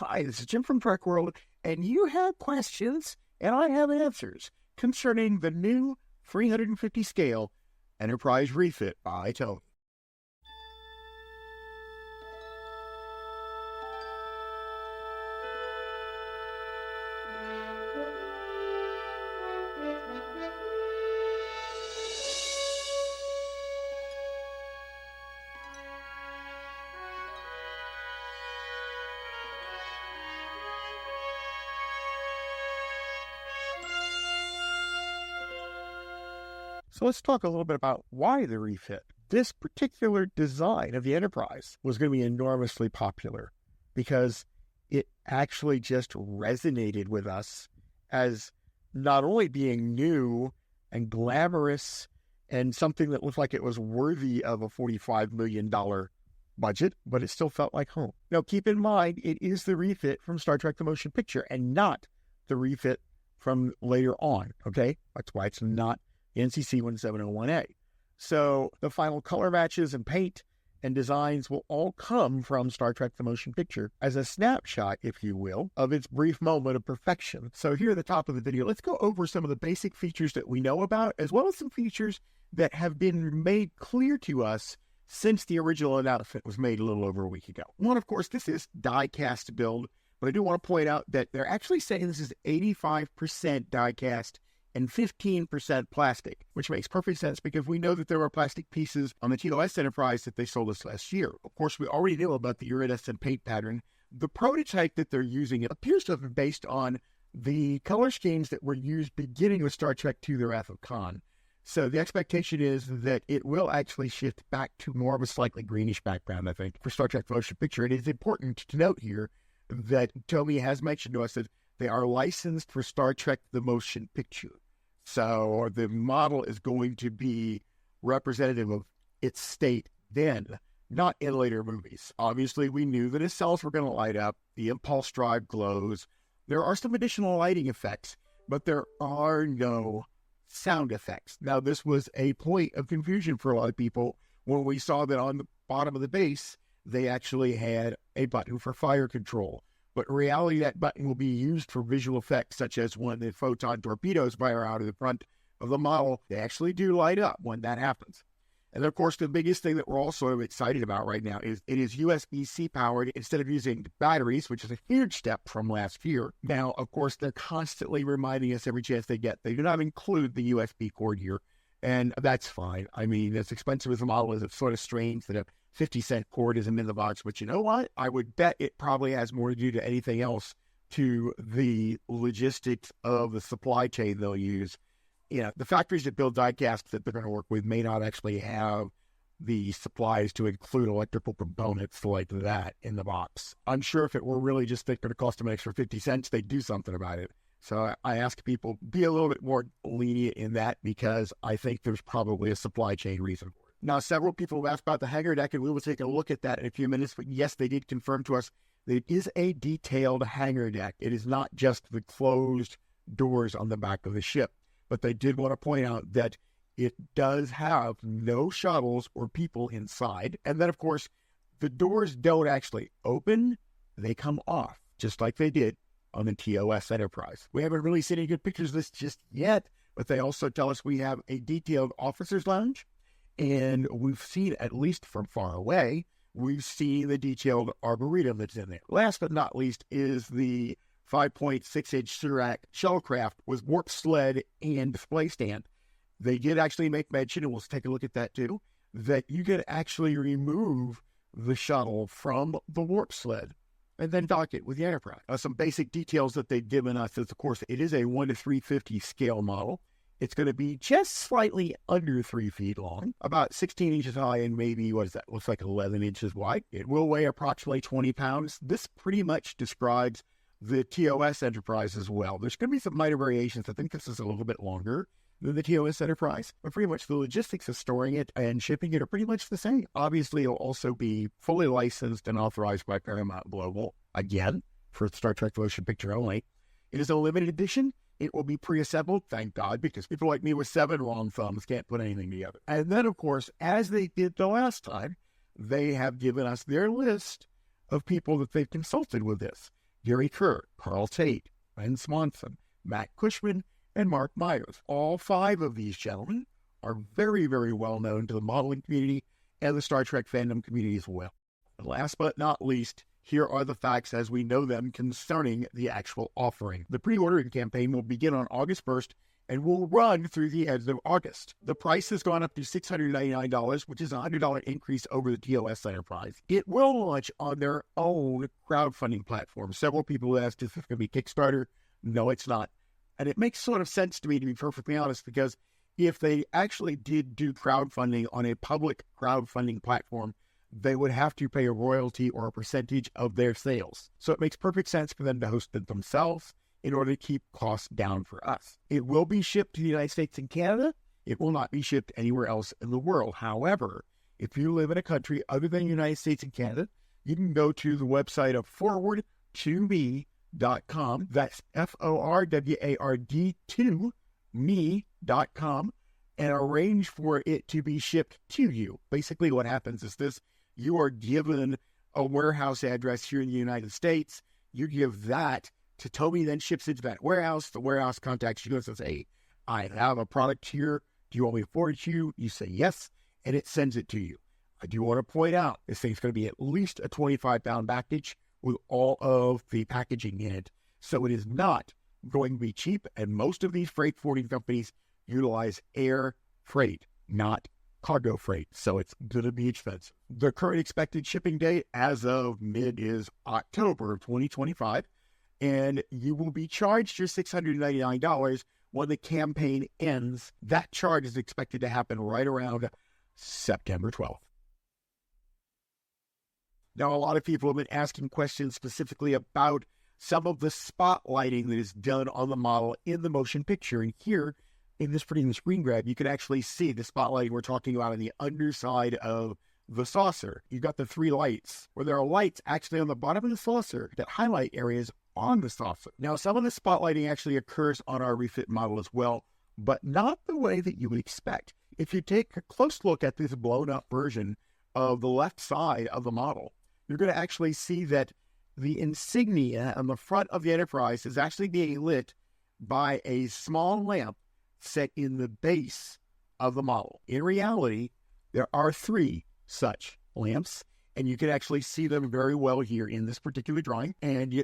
Hi, this is Jim from TrekWorld, and you have questions, and I have answers concerning the new 350 scale Enterprise Refit by Tomy. So let's talk a little bit about why the refit. This particular design of the Enterprise was going to be enormously popular because it actually just resonated with us as not only being new and glamorous and something that looked like it was worthy of a $45 million budget, but it still felt like home. Now, keep in mind, it is the refit from Star Trek The Motion Picture and not the refit from later on, okay? That's why it's not NCC 1701A. So the final color matches and paint and designs will all come from Star Trek The Motion Picture as a snapshot, if you will, of its brief moment of perfection. So here at the top of the video, let's go over some of the basic features that we know about, as well as some features that have been made clear to us since the original announcement was made a little over a week ago. One, of course, this is die-cast build, but I do want to point out that they're actually saying this is 85% die-cast and 15% plastic, which makes perfect sense because we know that there were plastic pieces on the TOS Enterprise that they sold us last year. Of course, we already knew about the iridescent paint pattern. The prototype that they're using, it appears to have been based on the color schemes that were used beginning with Star Trek II, The Wrath of Khan. So the expectation is that it will actually shift back to more of a slightly greenish background, I think, for Star Trek The Motion Picture. It is important to note here that Tomy has mentioned to us that they are licensed for Star Trek The Motion Picture. So the model is going to be representative of its state then, not in later movies. Obviously, we knew that his cells were going to light up. The impulse drive glows. There are some additional lighting effects, but there are no sound effects. Now, this was a point of confusion for a lot of people when we saw that on the bottom of the base, they actually had a button for fire control. But in reality, that button will be used for visual effects, such as when the photon torpedoes fire out of the front of the model. They actually do light up when that happens. And of course, the biggest thing that we're all sort of excited about right now is it is USB-C powered instead of using batteries, which is a huge step from last year. Now, of course, they're constantly reminding us every chance they get. They do not include the USB cord here, and that's fine. I mean, as expensive as the model is, it's sort of strange that a 50-cent cord isn't in the box, but you know what? I would bet it probably has more to do to anything else to the logistics of the supply chain they'll use. You know, the factories that build die-casts that they're going to work with may not actually have the supplies to include electrical components like that in the box. I'm sure if it were really just going to cost them an extra 50 cents, they'd do something about it. So I ask people, be a little bit more lenient in that because I think there's probably a supply chain reason for it. Now, several people have asked about the hangar deck, and we will take a look at that in a few minutes. But yes, they did confirm to us that it is a detailed hangar deck. It is not just the closed doors on the back of the ship. But they did want to point out that it does have no shuttles or people inside. And then, of course, the doors don't actually open. They come off, just like they did on the TOS Enterprise. We haven't really seen any good pictures of this just yet, but they also tell us we have a detailed officer's lounge. And we've seen, at least from far away, we've seen the detailed arboretum that's in there. Last but not least is the 5.6-inch Sarek Shuttlecraft with warp sled and display stand. They did actually make mention, and we'll take a look at that too, that you can actually remove the shuttle from the warp sled and then dock it with the Enterprise. Some basic details that they've given us is, of course, it is a 1:350 scale model. It's going to be just slightly under 3 feet long, about 16 inches high, and maybe, what is that? Looks like 11 inches wide. It will weigh approximately 20 pounds. This pretty much describes the TOS Enterprise as well. There's going to be some minor variations. I think this is a little bit longer than the TOS Enterprise, but pretty much the logistics of storing it and shipping it are pretty much the same. Obviously, it'll also be fully licensed and authorized by Paramount Global, again, for Star Trek The Motion Picture only. It is a limited edition. It will be pre-assembled, thank God, because people like me with 7 long thumbs can't put anything together. And then, of course, as they did the last time, they have given us their list of people that they've consulted with this. Gary Kerr, Carl Tate, Ben Swanson, Matt Cushman, and Mark Myers. All 5 of these gentlemen are very, very well known to the modeling community and the Star Trek fandom community as well. And last but not least, here are the facts as we know them concerning the actual offering. The pre-ordering campaign will begin on August 1st and will run through the end of August. The price has gone up to $699, which is a $100 increase over the TOS Enterprise. It will launch on their own crowdfunding platform. Several people asked if it's going to be Kickstarter. No, it's not. And it makes sort of sense to me, to be perfectly honest, because if they actually did do crowdfunding on a public crowdfunding platform, they would have to pay a royalty or a percentage of their sales. So it makes perfect sense for them to host it themselves in order to keep costs down for us. It will be shipped to the United States and Canada. It will not be shipped anywhere else in the world. However, if you live in a country other than the United States and Canada, you can go to the website of forward2me.com. That's FORWARD 2me.com, and arrange for it to be shipped to you. Basically what happens is this: you are given a warehouse address here in the United States. You give that to Tomy, then ships it to that warehouse. The warehouse contacts you and says, hey, I have a product here. Do you want me to forward it to you? You say yes, and it sends it to you. I do want to point out, this thing's going to be at least a 25-pound package with all of the packaging in it. So it is not going to be cheap, and most of these freight forwarding companies utilize air freight, not cargo freight, so it's going to be expensive. The current expected shipping date as of mid is October of 2025, and you will be charged your $699 when the campaign ends. That charge is expected to happen right around September 12th. Now, a lot of people have been asking questions specifically about some of the spotlighting that is done on the model in the motion picture. And here, in this pretty screen grab, you can actually see the spotlighting we're talking about on the underside of the saucer. You've got the 3 lights, where there are lights actually on the bottom of the saucer that highlight areas on the saucer. Now, some of the spotlighting actually occurs on our refit model as well, but not the way that you would expect. If you take a close look at this blown-up version of the left side of the model, you're going to actually see that the insignia on the front of the Enterprise is actually being lit by a small lamp set in the base of the model. In reality, there are 3 such lamps, and you can actually see them very well here in this particular drawing.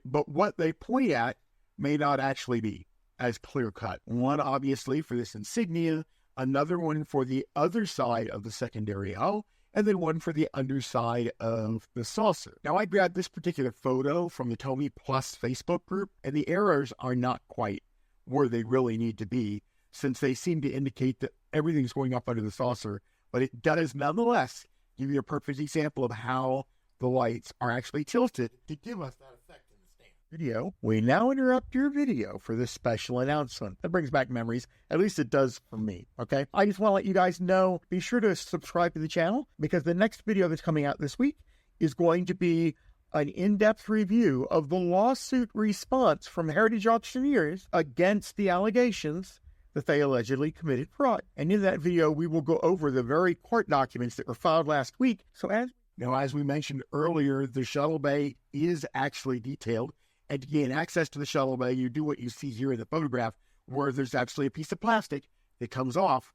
But what they point at may not actually be as clear-cut. One, obviously, for this insignia, another one for the other side of the secondary hull, and then one for the underside of the saucer. Now, I grabbed this particular photo from the Tomy Plus Facebook group, and the errors are not quite where they really need to be, since they seem to indicate that everything's going up under the saucer, but it does nonetheless give you a perfect example of how the lights are actually tilted to give us that effect in the stand. Video. We now interrupt your video for this special announcement. That brings back memories. At least it does for me, okay? I just want to let you guys know, be sure to subscribe to the channel, because the next video that's coming out this week is going to be an in-depth review of the lawsuit response from Heritage Auctioneers against the allegations that they allegedly committed fraud. And in that video, we will go over the very court documents that were filed last week. So as we mentioned earlier, the shuttle bay is actually detailed. And to gain access to the shuttle bay, you do what you see here in the photograph, where there's actually a piece of plastic that comes off.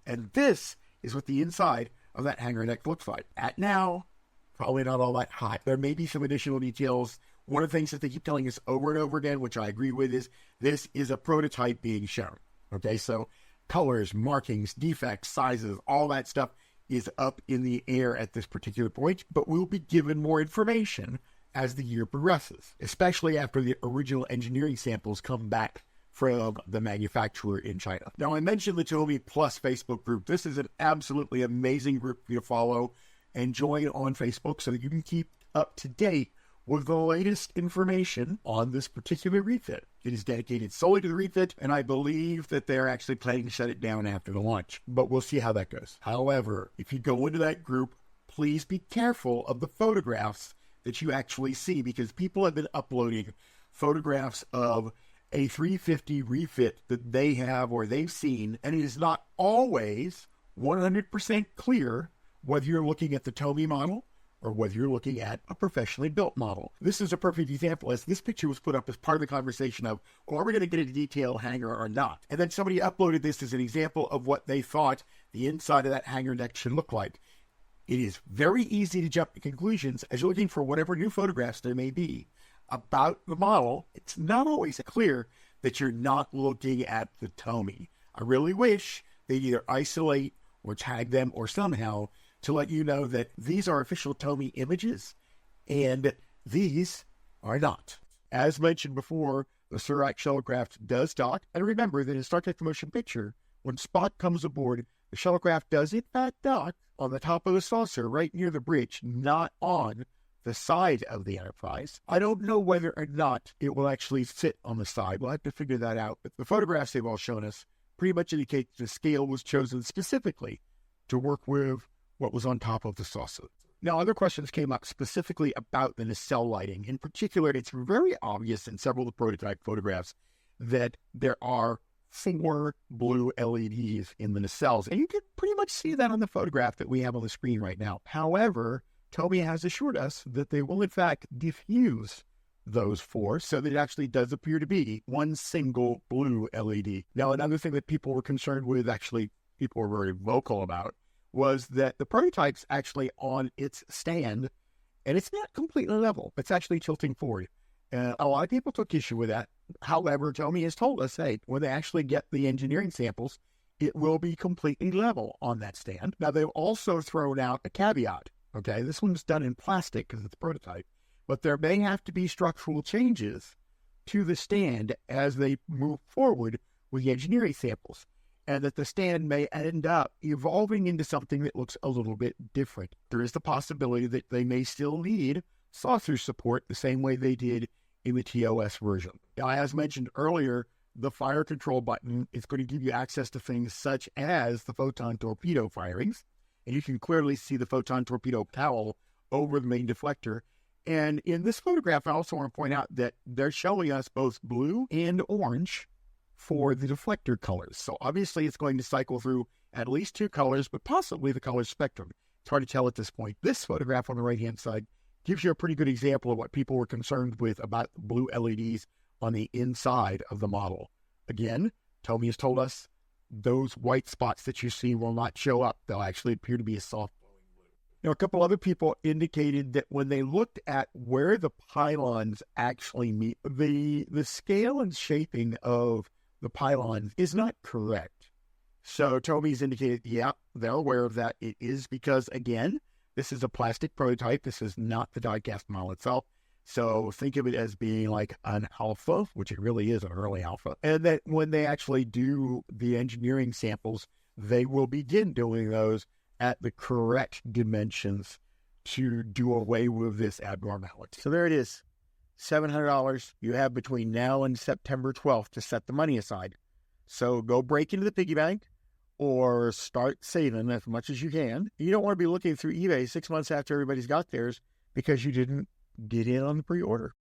And this is what the inside of that hangar deck looks like. At now, probably not all that hot. There may be some additional details. One of the things that they keep telling us over and over again, which I agree with, is this is a prototype being shown. Okay, so colors, markings, defects, sizes, all that stuff is up in the air at this particular point, but we'll be given more information as the year progresses, especially after the original engineering samples come back from the manufacturer in China. Now, I mentioned the Tomy Plus Facebook group. This is an absolutely amazing group for you to follow and join on Facebook so that you can keep up to date with the latest information on this particular refit. It is dedicated solely to the refit, and I believe that they're actually planning to shut it down after the launch, but we'll see how that goes. However, if you go into that group, please be careful of the photographs that you actually see, because people have been uploading photographs of a 350 refit that they have or they've seen, and it is not always 100% clear whether you're looking at the Tomy model or whether you're looking at a professionally built model. This is a perfect example, as this picture was put up as part of the conversation of, well, are we going to get a detailed hangar or not? And then somebody uploaded this as an example of what they thought the inside of that hangar deck should look like. It is very easy to jump to conclusions as you're looking for whatever new photographs there may be about the model. It's not always clear that you're not looking at the Tomy. I really wish they'd either isolate or tag them or somehow to let you know that these are official Tomy images and these are not. As mentioned before, the Sarek Shuttlecraft does dock. And remember that in Star Trek The Motion Picture, when Spock comes aboard, the Shuttlecraft does in fact dock on the top of the saucer right near the bridge, not on the side of the Enterprise. I don't know whether or not it will actually sit on the side. We'll have to figure that out. But the photographs they've all shown us pretty much indicate the scale was chosen specifically to work with what was on top of the saucer. Now, other questions came up specifically about the nacelle lighting. In particular, it's very obvious in several of the prototype photographs that there are 4 blue LEDs in the nacelles. And you can pretty much see that on the photograph that we have on the screen right now. However, Tomy has assured us that they will in fact diffuse those 4, so that it actually does appear to be one single blue LED. Now, another thing that people were concerned with, actually people were very vocal about, was that the prototype's actually on its stand, and it's not completely level. It's actually tilting forward. A lot of people took issue with that. However, Tomy has told us, hey, when they actually get the engineering samples, it will be completely level on that stand. Now, they've also thrown out a caveat. Okay, this one's done in plastic because it's a prototype, but there may have to be structural changes to the stand as they move forward with the engineering samples, and that the stand may end up evolving into something that looks a little bit different. There is the possibility that they may still need saucer support the same way they did in the TOS version. Now, as mentioned earlier, the fire control button is going to give you access to things such as the photon torpedo firings. And you can clearly see the photon torpedo cowl over the main deflector. And in this photograph, I also want to point out that they're showing us both blue and orange for the deflector colors. So obviously it's going to cycle through at least 2 colors, but possibly the color spectrum. It's hard to tell at this point. This photograph on the right-hand side gives you a pretty good example of what people were concerned with about the blue LEDs on the inside of the model. Again, Tomy has told us those white spots that you see will not show up. They'll actually appear to be a soft glowing blue. Now, a couple other people indicated that when they looked at where the pylons actually meet, the scale and shaping of the pylons is not correct. So Tomy's indicated, yeah, they're aware of that. It is because, again, this is a plastic prototype. This is not the die-cast model itself. So think of it as being like an alpha, which it really is an early alpha. And that when they actually do the engineering samples, they will begin doing those at the correct dimensions to do away with this abnormality. So there it is, $700. You have between now and September 12th to set the money aside. So go break into the piggy bank or start saving as much as you can. You don't want to be looking through eBay 6 months after everybody's got theirs because you didn't get in on the pre-order.